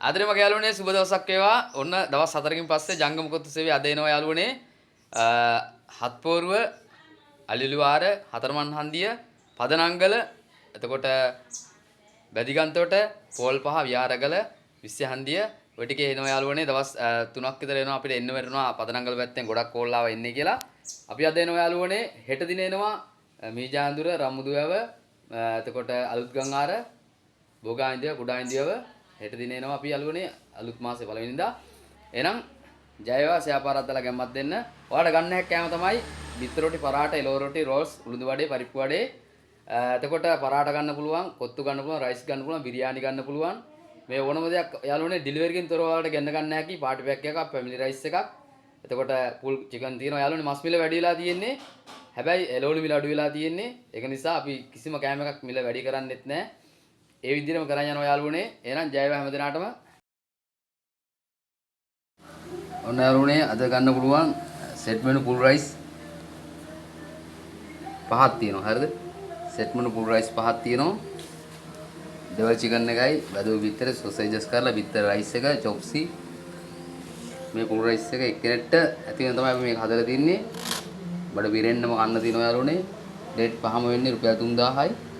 ආදරේ මගේ යාළුවනේ සුබ දවසක් වේවා. ඔන්න දවස් 4කින් පස්සේ ජංගම කොත්තු සේවය අද එනවා යාළුවනේ. හත්පෝරුව, අලිලුවාර, හතරමන් හන්දිය, පදනංගල, එතකොට බැදිගන්තොට, පෝල්පහ, විහාරගල, විස්ස හන්දිය ඔය ටිකේ එනවා යාළුවනේ. දවස් 3ක් විතර එනවා අපිට එන්න වෙනවා පදනංගල පැත්තෙන් ගොඩක් කෝල් ආවා එන්නේ කියලා. අපි අද එනවා යාළුවනේ. හෙට දින එනවා මීජාඳුර, රමුදුවැව, එතකොට අලුත්ගංආර, බෝගායින්දිය, කුඩායින්දියව හෙට දින එනවා අපි යාළුවනේ අලුත් මාසේ පළවෙනිදා. එහෙනම් ජය වේවා සෑපාරක් දාලා ගැම්මක් දෙන්න. ඔයාලට ගන්න හැක් කෑම තමයි බිත්තර රොටි, පරාට, එළව රොටි, රෝල්ස්, උළුදු වඩේ, පරිප්පු වඩේ. එතකොට පරාට ගන්න පුළුවන්, කොත්තු ගන්න පුළුවන්, රයිස් ගන්න පුළුවන්, බිරියානි ගන්න පුළුවන්. මේ ඕනම දෙයක් යාළුවනේ ඩෙලිවරි එකෙන් තොරව ඔයාලට ගෙන්න ගන්න හැකි. පාටි පැක් එකක්, ෆැමිලි රයිස් එකක්. එතකොට පුල් චිකන් තියෙනවා යාළුවනේ. මස් මිල වැඩි වෙලා තියෙන්නේ. හැබැයි එළවලු මිල අඩු වෙලා තියෙන්නේ. ඒක නිසා අපි කිසිම කෑම එකක් මිල වැඩි කරන්නෙත් නැහැ. ඒ විදිහටම කරන් යනවා යාළුවනේ. එහෙනම් ජය වේවා හැම දිනාටම. ඔන්න යාළුවනේ අද ගන්න පුළුවන් සෙට් මෙනු පුල් රයිස් පහක් තියෙනවා. හරිද? සෙට් මෙනු පුල් රයිස් පහක් තියෙනවා. ඩබල් චිකන් එකයි, බදු බිත්තර, සොසේජස් කරලා බිත්තර රයිස් එක, චොප්සි. මේ පුල් රයිස් එක එක්කෙනෙක්ට ඇති වෙන තමයි අපි මේක හදලා තින්නේ. බඩ පිරෙන්නම කන්න තියෙනවා යාළුවනේ. ඩේට් පහම වෙන්නේ රුපියල් 3000යි.